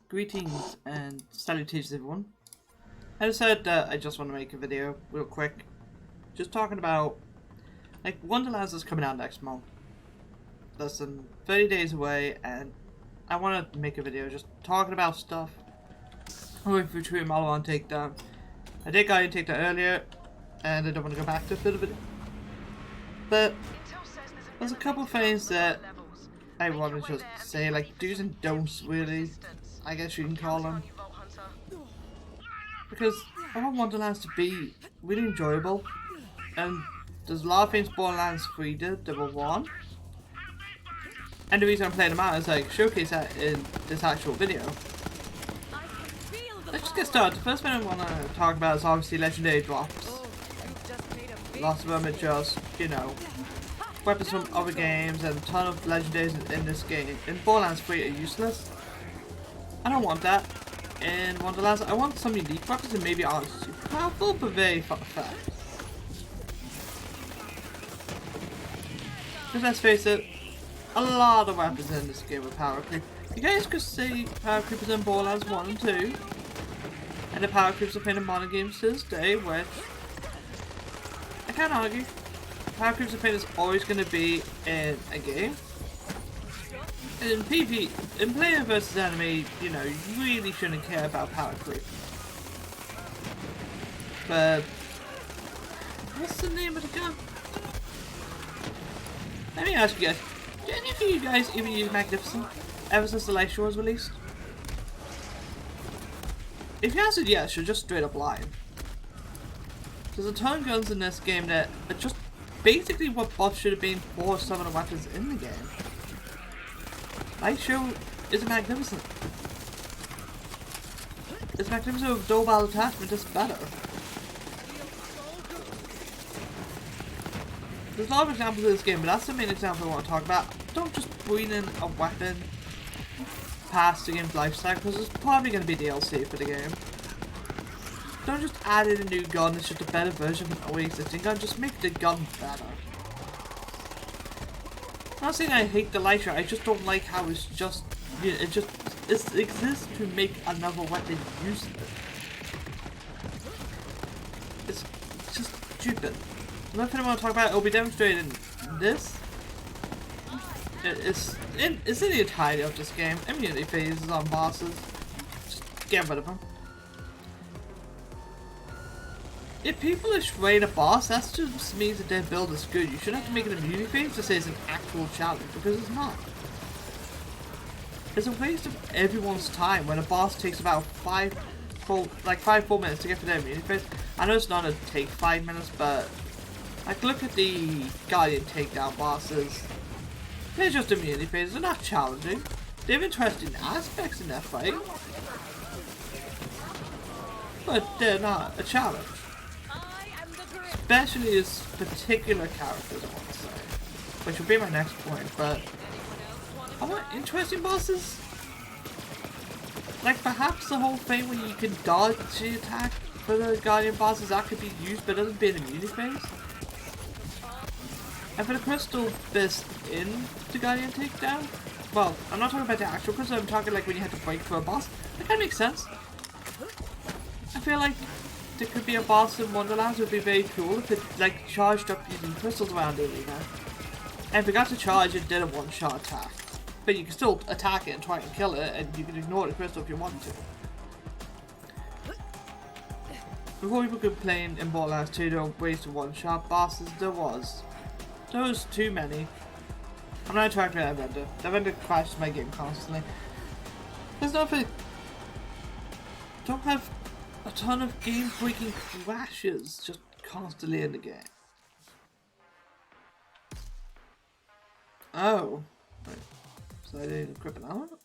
Greetings and salutations everyone. I decided that I just want to make a video real quick. Just talking about, like, Wonderlands is coming out next month. Less than 30 days away, and I want to make a video just talking about stuff. I went through True Model on Takedown. I did Guardian Takedown earlier, and I don't want to go back to a bit of it. But there's a couple things that I want to just say, like do's and don'ts really, I guess you can call them. Because I want Wonderlands to be really enjoyable, and there's a lot of things Borderlands 3 did that were wrong. And the reason I'm playing them out is like showcase that in this actual video. Let's just get started. The first thing I want to talk about is obviously legendary drops. Lots of them are just, you know, weapons from other games, and a ton of legendaries in this game. In Borderlands 3 are useless. I don't want that. In Wonderlands, I want some unique weapons that maybe aren't super powerful, but very fun effect. Because let's face it, a lot of weapons in this game are power creep. You guys could see power creepers in Borderlands 1 and 2. And the power creeps are playing in modern games to this day, which I can't argue. Power creeps are playing is always going to be in a game. And in PvP, in player versus enemy, you know, you really shouldn't care about power creep. But what's the name of the gun? Let me ask you guys, do any of you guys even use Magnificent ever since the Light Shore was released? If you answered yes, you're just straight up lying. There's a ton of guns in this game that are just basically what buffs should have been for some of the weapons in the game. Light Show is magnificent. It's magnificent with dual barrel attachment, just better. There's a lot of examples of this game, but that's the main example I want to talk about. Don't just bring in a weapon past the game's lifecycle, because it's probably going to be DLC for the game. Don't just add in a new gun, it's just a better version of an already existing gun, just make the gun better. I'm not saying I hate the Light Shot, I just don't like how it's just, you know, it exists to make another weapon use it. It's just stupid. Another thing I want to talk about, it'll be demonstrated in this. It's in the entirety of this game. Immunity phases on bosses. Just get rid of them. If people are spraying a boss, that just means that their build is good. You shouldn't have to make an immunity phase to say it's an actual challenge, because it's not. It's a waste of everyone's time when a boss takes about 5 full minutes to get to their immunity phase. I know it's not a take 5 minutes, but like look at the Guardian Takedown bosses. They're just immunity phases, they're not challenging. They have interesting aspects in their fight, but they're not a challenge. Especially as particular characters, I want to say. Which will be my next point, but I want interesting bosses. Like perhaps the whole thing where you can dodge the attack for the Guardian bosses, that could be used, but it doesn't be an immunity phase. And for the crystal fist in the Guardian Takedown, well, I'm not talking about the actual crystal, I'm talking like when you have to break through a boss. That kind of makes sense. I feel like there could be a boss in Wonderlands would be very cool if it like charged up using crystals around it, you know. And if it got to charge, it did a one-shot attack. But you can still attack it and try and kill it, and you can ignore the crystal if you want to. Before people could play in Borderlands 2, there were ways to one-shot bosses. There was too many. I'm not trying to play that vendor. That vendor crashes my game constantly. There's nothing. Don't have a ton of game-breaking crashes just constantly in the game. Oh. Wait. So I didn't equip an element?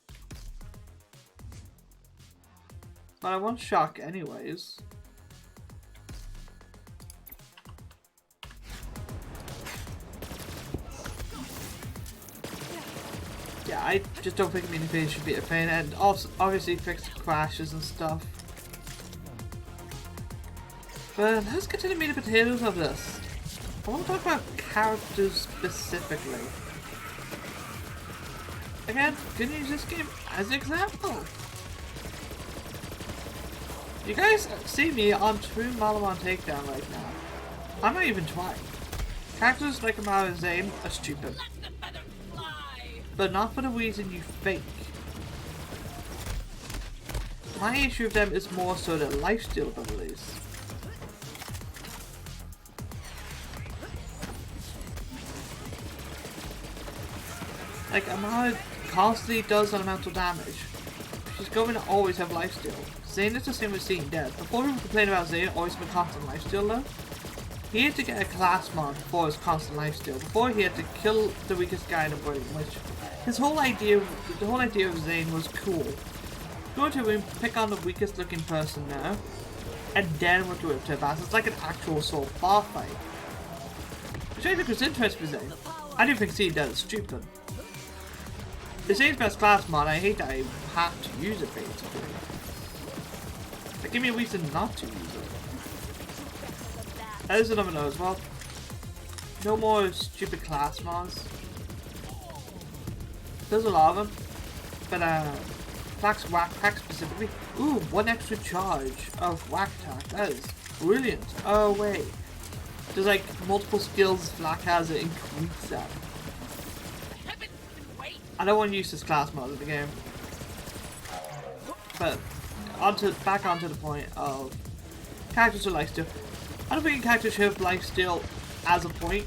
But I want shock anyways. Yeah, I just don't think immunity phase should be a pain, and also obviously fix crashes and stuff. But let's get to the meat and potatoes of this. I want to talk about characters specifically. Again, gonna use this game as an example. You guys see me on true Malamon takedown right now. I'm not even trying. Characters like Amara and Zane are stupid. But not for the reason you think. My issue with them is more so their lifesteal abilities. Like, Amara constantly does elemental damage. She's going to always have lifesteal. Zane is the same with Seeing Dead. Before people complain about Zane always having constant lifesteal though, he had to get a class mod for his constant lifesteal. Before he had to kill the weakest guy in the brain, which the whole idea of Zane was cool. Go into a room, pick on the weakest looking person there, and then we'll do it to advance. It's like an actual sort of bar fight. Which I think was interesting for Zane. I do think Seeing Dead is stupid. It's Zane's best class mod, I hate that I have to use it basically. Like, give me a reason not to use it. There's another note as well. No more stupid class mods. There's a lot of them. But Flax Whack Pack specifically. Ooh, 1 extra charge of Whack Attack. That is brilliant. Oh wait. There's like multiple skills Flack has that increase that. I don't want to use this class mod in the game. But back onto the point of characters with lifesteal. I don't think characters should have lifesteal as a point.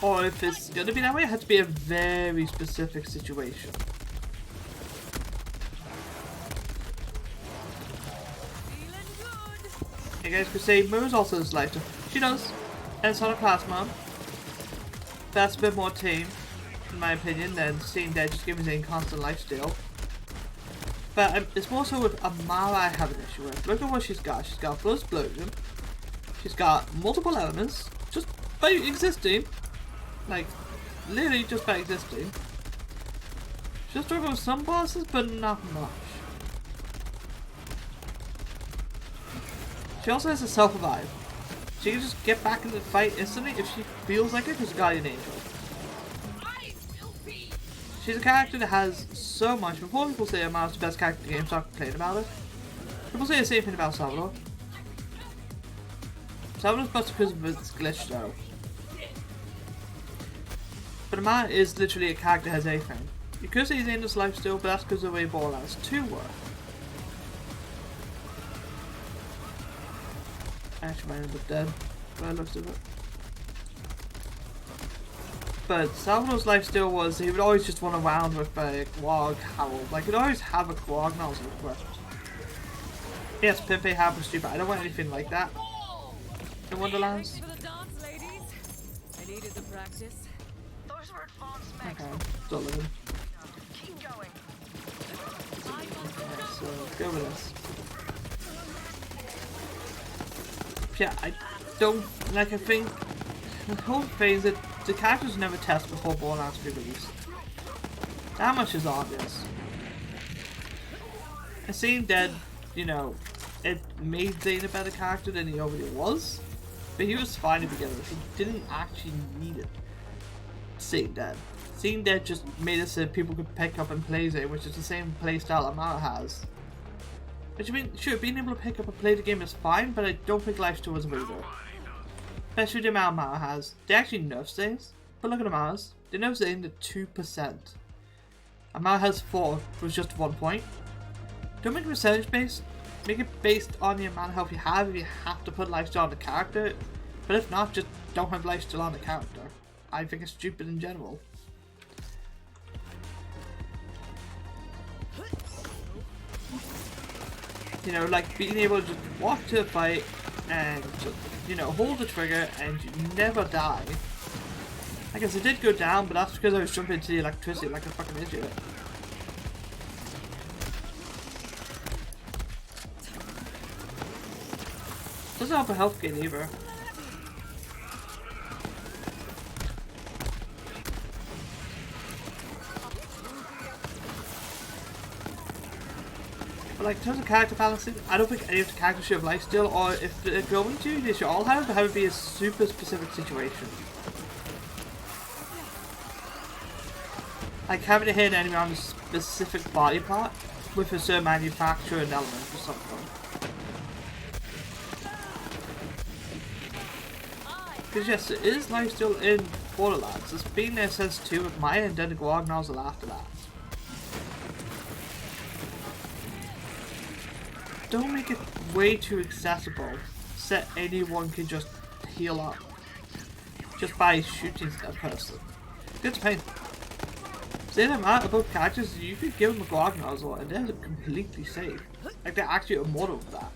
Or if it's gonna be that way, it has to be a very specific situation. You guys could say Moo's also has lifesteal. She does. And it's not a class mod. That's a bit more tame, in my opinion, than Seeing Dead just giving Zane constant lifesteal. But it's more so with Amara I have an issue with. Look at what she's got. She's got full explosion. She's got multiple elements, just by existing. Like, literally just by existing. She'll struggle with some bosses, but not much. She also has a self-revive. She can just get back into the fight instantly if she feels like it, because Guardian Angel. She's a character that has so much. Before people say Amara's the best character in the game, start complaining about it. People say the same thing about Salvador. Salvador's best because of its glitch though. But Amara is literally a character that has everything. You could say he's in this life still, but that's because of the way Borderlands 2 work. Actually, might end up dead by the looks of it. But Salvador's life still was, he would always just run around with a Quag Howl. Like, he'd always have a Quag nozzle equipped. Yes, Pepe Howl was stupid. I don't want anything like that in Wonderlands. Okay, still living. Okay, so go with this. Yeah, I don't, like, I think the whole thing is that the characters never test before Borderlands be released. That much is obvious. And Seeing Dead, you know, it made Zane a better character than he already was, but he was fine to begin with. He didn't actually need it. Seeing Dead. Seeing Dead just made it so people could pick up and play Zane, which is the same playstyle Amara has. Which I mean, sure, being able to pick up and play the game is fine, but I don't think Lifesteal was a way to go. Especially the amount Amara has. They actually nerf Zane's, but look at Amara's. They nerf Zane to 2%. Amara has 4 with just 1 point. Don't make it percentage based. Make it based on the amount of health you have if you have to put Lifesteal on the character. But if not, just don't have Lifesteal on the character. I think it's stupid in general. You know, like being able to just walk to a fight and just, you know, hold the trigger and you never die. I guess it did go down, but that's because I was jumping into the electricity like a fucking idiot. Doesn't help a health gain either. But like, in terms of character balancing, I don't think any of the characters should have lifesteal, or if they're going to, they should all have, but have it be a super specific situation. Like having to hit an enemy on specific body part with a certain manufacturer and element or something. Because yes, it is lifesteal in Borderlands. It's been there since 2 with Maya and then the Guag nozzle after that. Don't make it way too accessible. So anyone can just heal up. Just by shooting that person. It's pain. Saying that about characters, you could give them a Guag nozzle and they're completely safe. Like they're actually immortal with that.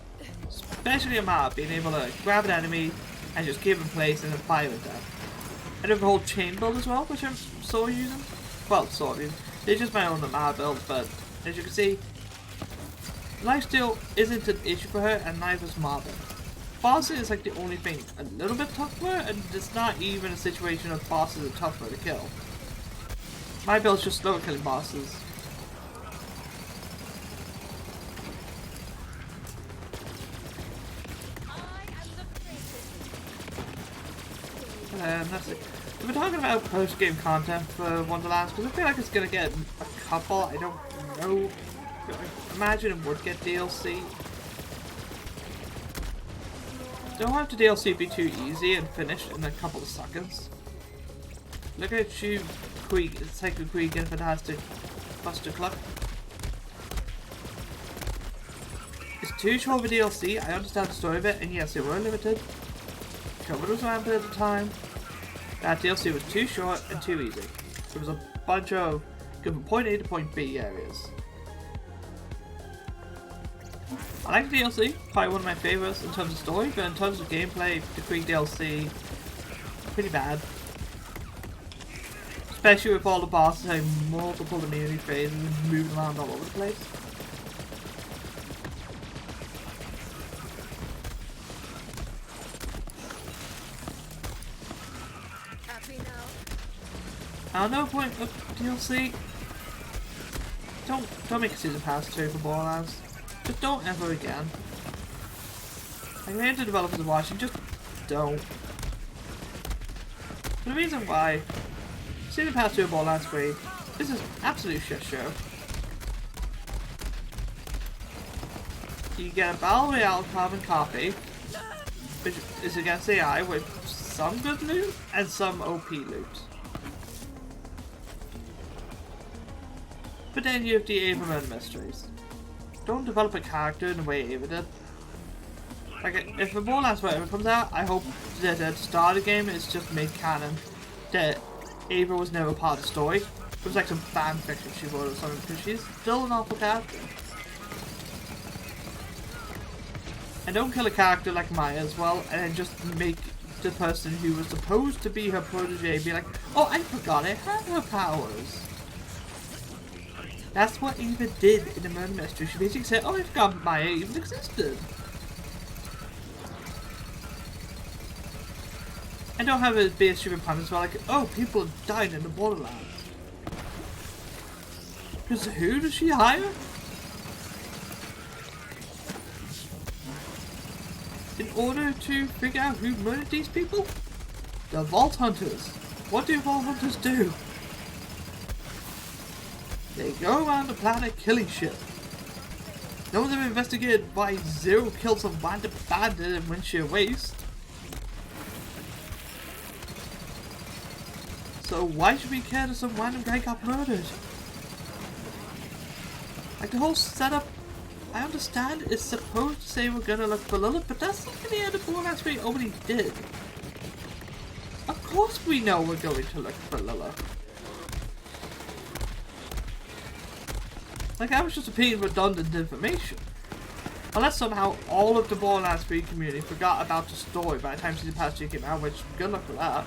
Especially a map being able to grab an enemy and just give them place and then fire at them. And have a whole chain build as well, which I'm sort of using. Well, sort of using. It's just my own map build, but as you can see, lifesteal isn't an issue for her, and neither is Marvin. Bosses is like the only thing a little bit tough for her, and it's not even a situation of bosses are tough for her to kill. My build's just slower killing bosses. That's it. We've been talking about post-game content for Wonderlands because I feel like it's gonna get a couple. I don't know. I imagine it would get DLC. Don't have the DLC be too easy and finish in a couple of seconds. Look at you, Psycho Queeg and Fantastic Buster Club. It's too short of a DLC. I understand the story of it, and yes, they were limited. COVID was rampant at the time. That DLC was too short and too easy. There was a bunch of go from point A to point B areas. I like the DLC, probably one of my favourites in terms of story, but in terms of gameplay, the Queeg DLC, pretty bad. Especially with all the bosses having multiple immunity phases and moving around all over the place. No point of DLC. Don't make a season pass 2 for Borderlands. Just don't ever again. Like, if the developers are watching, just don't. For the reason why, season pass 2 of Borderlands 3, this is absolute shit show. You get a Battle Royale carbon copy, which is against AI with some good loot and some OP loot. But then you have the Ava Murder Mysteries. Don't develop a character in the way Ava did. Like, if the Borderlands whatever comes out, I hope that at the start of the game it's just made canon that Ava was never part of the story. It was like some fan fiction she wrote or something, because she's still an awful character. And don't kill a character like Maya as well, and then just make the person who was supposed to be her protege be like, oh, I forgot I had her powers. That's what Eva did in the Murder Mystery. She basically said, oh, I forgot Maya even existed. And don't have it be a stupid pun as well, like, oh, people have died in the Borderlands. Because who does she hire? In order to figure out who murdered these people? The Vault Hunters. What do Vault Hunters do? They go around the planet killing shit. No one's ever investigated why Zero killed some random bandit in Windshear Waste. So why should we care that some random guy got murdered? Like, the whole setup, I understand it's supposed to say we're gonna look for Lilith, but that's not the end of Borderlands 3 already did. Of course we know we're going to look for Lilith. Like, that was just repeating redundant information. Unless somehow all of the Borderlands 3 community forgot about the story by the time Season Pass 2 came out, which, good luck with that.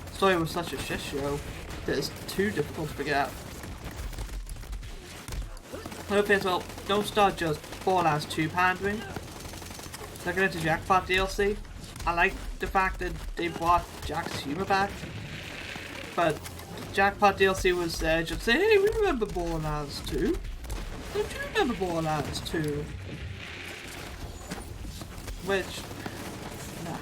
The story was such a shit show that it's too difficult to forget. Okay, well, don't start just Borderlands 2 pandering. Looking into Jackpot DLC, I like the fact that they brought Jack's humor back, but Jackpot DLC was just saying, hey, we remember Borderlands 2. Don't you remember Borderlands 2? Which, nah.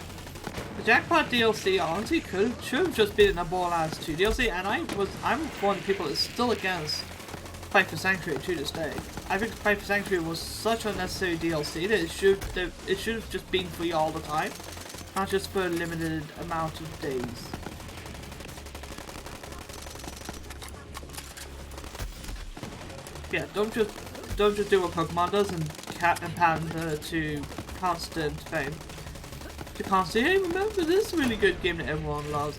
The Jackpot DLC honestly should have just been a Borderlands 2 DLC, and I'm one of the people that's still against fight for Sanctuary to this day. I think Fight for Sanctuary was such unnecessary DLC that it should have just been free all the time, not just for a limited amount of days. Yeah, don't just do what Pokemon does and pander to constant fame. To constantly, hey, remember this really good game that everyone loves.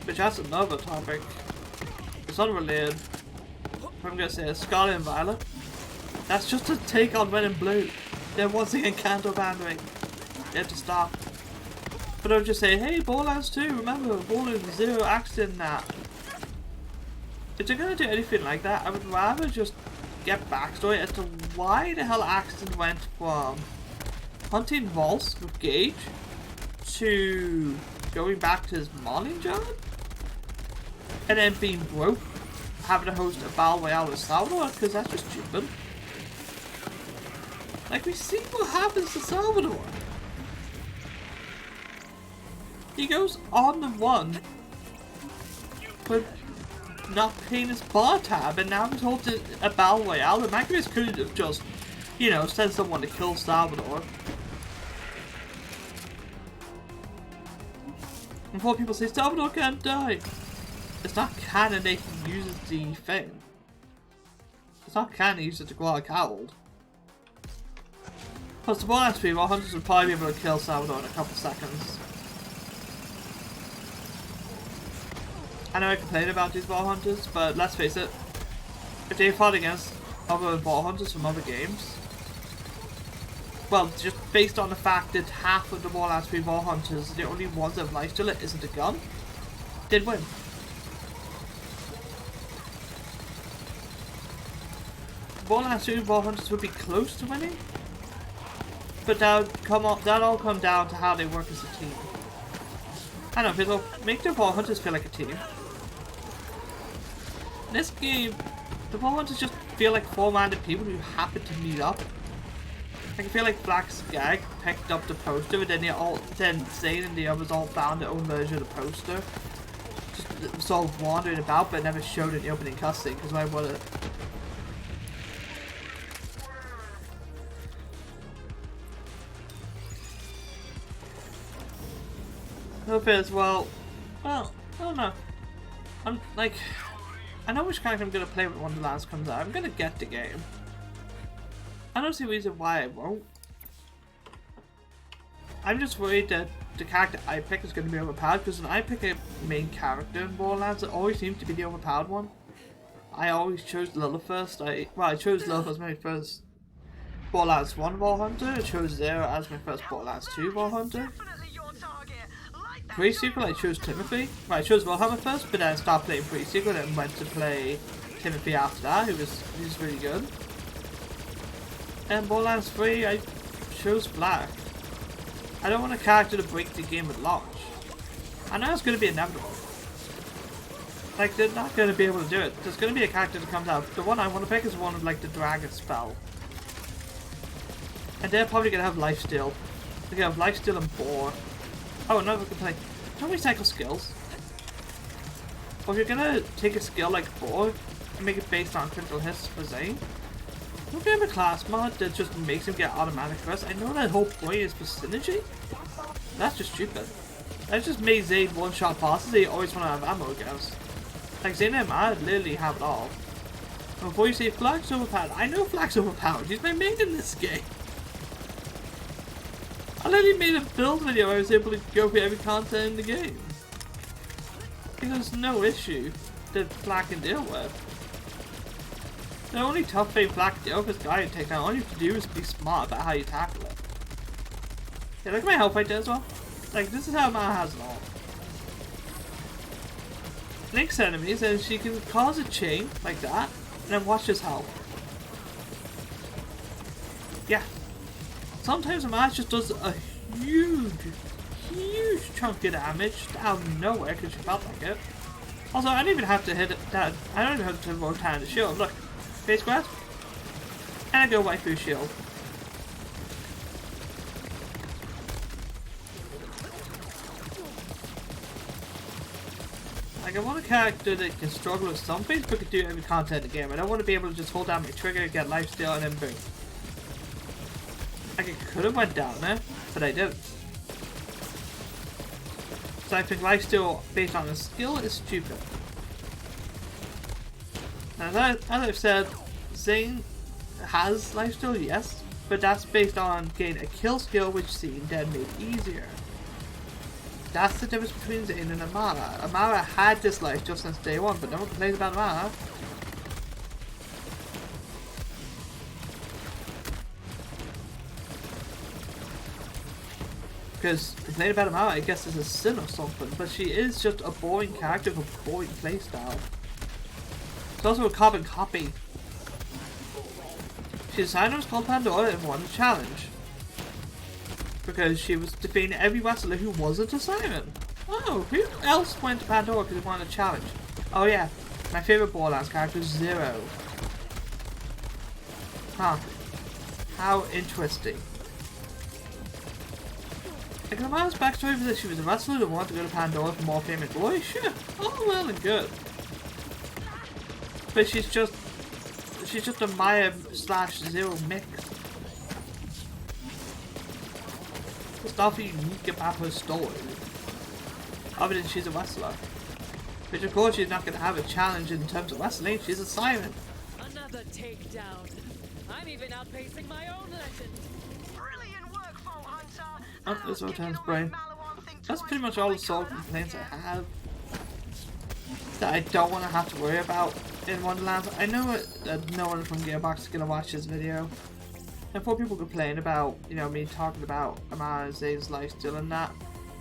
Which that's another topic. It's unrelated. I'm gonna say Scarlet and Violet. That's just a take on Red and Blue. They're once again Kanto pandering. They have to stop. But don't just say, hey, Borderlands 2, remember, Borderlands 0 accident that. If they're gonna do anything like that, I would rather just get backstory as to why the hell Axton went from hunting Volts with Gage to going back to his morning job and then being broke, having to host a battle royale with Salvador, because that's just stupid. Like, we see what happens to Salvador. He goes on the run but not paying his bar tab, and now he's hosting a battle royale. The Magnus could have just, you know, sent someone to kill Salvador. Before people say Salvador can't die, it's not canon they can use the thing. It's not canon they use it to grow a cold. Plus the Borderlands people, hunters would probably be able to kill Salvador in a couple seconds. I know I complain about these ball hunters, but let's face it, if they fought against other ball hunters from other games, well, just based on the fact that half of the Borderlands 3 ball hunters, the only ones that have life steal it isn't a gun, did win. Borderlands 2 ball hunters would be close to winning, but that'll all come down to how they work as a team. I don't know, people make their ball hunters feel like a team. In this game, the ball hunters just feel like four-minded people who happen to meet up. I feel like Black Skag picked up the poster, and then Zane and the others all found their own version of the poster. Just sort of wandering about, but never showed in the opening cutscene, because why would it? Hope is, well, I don't know. I know which character I'm gonna play when Wonderlands comes out. I'm gonna get the game. I don't see a reason why I won't. I'm just worried that the character I pick is gonna be overpowered, because when I pick a main character in Borderlands, it always seems to be the overpowered one. I always chose Lilith first. I chose Lilith as my first Borderlands 1 Ball Hunter. I chose Zero as my first Borderlands 2 Ball Hunter. Pre-sequel, I chose Timothy. Well, I chose Valhammer first, but then I stopped playing pre-sequel and went to play Timothy after that, who was really good. And Borderlands 3, I chose Black. I don't want a character to break the game at launch. I know it's going to be inevitable. Like, they're not going to be able to do it. There's going to be a character that comes out. The one I want to pick is one with, like, the dragon spell. And they're probably going to have lifesteal. They're going to have lifesteal and boar. Oh, another complaint. Don't recycle skills. Well, if you're gonna take a skill like boar and make it based on critical hits for Zane, don't you have a class mod that just makes him get automatic rest? I know that whole point is for synergy. That's just stupid. That just made Zane one-shot bosses that you always want to have ammo against. Like Zane and I literally have it all. And before you say Flag's overpowered, I know Flag's overpowered. He's my main in this game. I literally made a build video where I was able to go through every content in the game. There's no issue that Flack can deal with. The only tough thing Flack can deal with is guiding take down. All you have to do is be smart about how you tackle it. Yeah, look at my health right there as well. Like, this is how Mara has it all. Link's enemies, and she can cause a chain like that, and then watch his health. Yeah. Sometimes a match just does a huge chunk of damage out of nowhere because she felt like it. Also, I don't even have to hit it that. I don't even have to rotate the shield. Look, face grasp, and I go right through shield. Like, I want a character that can struggle with some things but can do every content in the game. I don't want to be able to just hold down my trigger, get lifesteal, and then boom. Like, I could have went down there, but I didn't. So I think lifesteal based on the skill is stupid. Now, as I've said, Zane has lifesteal, yes, but that's based on getting a kill skill, which Zane then made easier. That's the difference between Zane and Amara. Amara had this life just since day one, but no one complains about Amara. Because complaining about Amara, I guess, is a sin or something, but she is just a boring character with a boring playstyle. She's also a carbon copy. She decided it was called Pandora and won the challenge. Because she was defeating every wrestler who wasn't a siren. Oh, who else went to Pandora because they wanted a challenge? Oh yeah, my favourite Borderlands character is Zero. Huh. How interesting. Like, Amara's backstory was that she was a wrestler that wanted to go to Pandora for more fame and glory. Sure, all well and good. But she's just a Maya / Zero mix. There's nothing unique about her story, other than she's a wrestler. Which of course she's not going to have a challenge in terms of wrestling, she's a siren. Another takedown. I'm even outpacing my own legend. Brilliant work, Foe Hunter. Oh, this returns brain. That's pretty much all the sort of complaints I have that I don't want to have to worry about in Wonderlands. I know that no one from Gearbox is going to watch this video. And before people complain about, you know, me talking about Amara and Zane's lifesteal and that,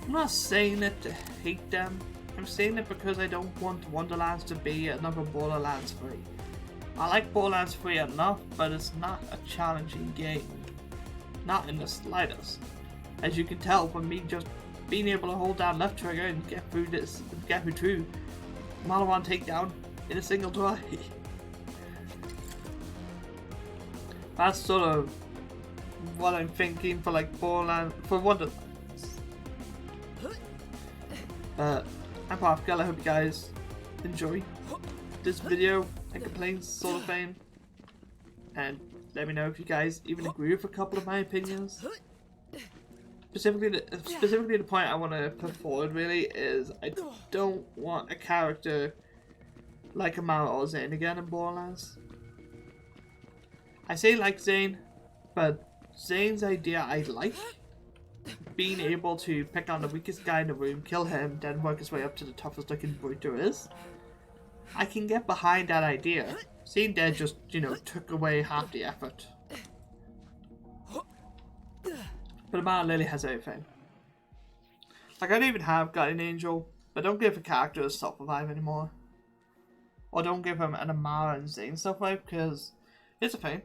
I'm not saying it to hate them. I'm saying it because I don't want Wonderlands to be another Borderlands 3. I like Borderlands 3 enough, but it's not a challenging game. Not in the slightest. As you can tell from me just being able to hold down left trigger and get through Model 1 takedown in a single try. That's sort of what I'm thinking for like Borderlands, for Wonderlands. But I'm Pathgal, I hope you guys enjoy this video and complaints sort of thing. And let me know if you guys even agree with a couple of my opinions. Specifically the point I want to put forward really is I don't want a character like Amara or Zane again in Borderlands. I say like Zane, but Zane's idea I like. Being able to pick on the weakest guy in the room, kill him, then work his way up to the toughest looking brute there is. I can get behind that idea. Zane Dead just, you know, took away half the effort. But Amara Lily has everything. Like, I don't even have Guardian Angel, but don't give a character a self-revive anymore. Or don't give him an Amara and Zane self-revive, because here's the thing.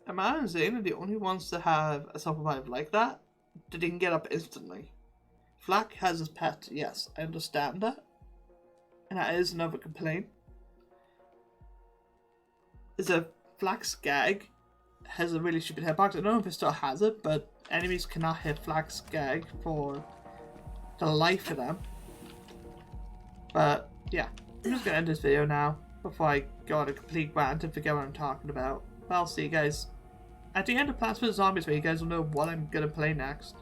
Amara and Zane are the only ones to have a self-revive like that they can get up instantly. Flak has his pet, yes, I understand that. And that is another complaint. Is that Flak's gag has a really stupid hitbox. I don't know if it still has it, but enemies cannot hit Flak's gag for the life of them. But yeah, I'm just going to end this video now before I go on a complete rant and forget what I'm talking about. But I'll see you guys at the end of Plants vs Zombies, where you guys will know what I'm going to play next.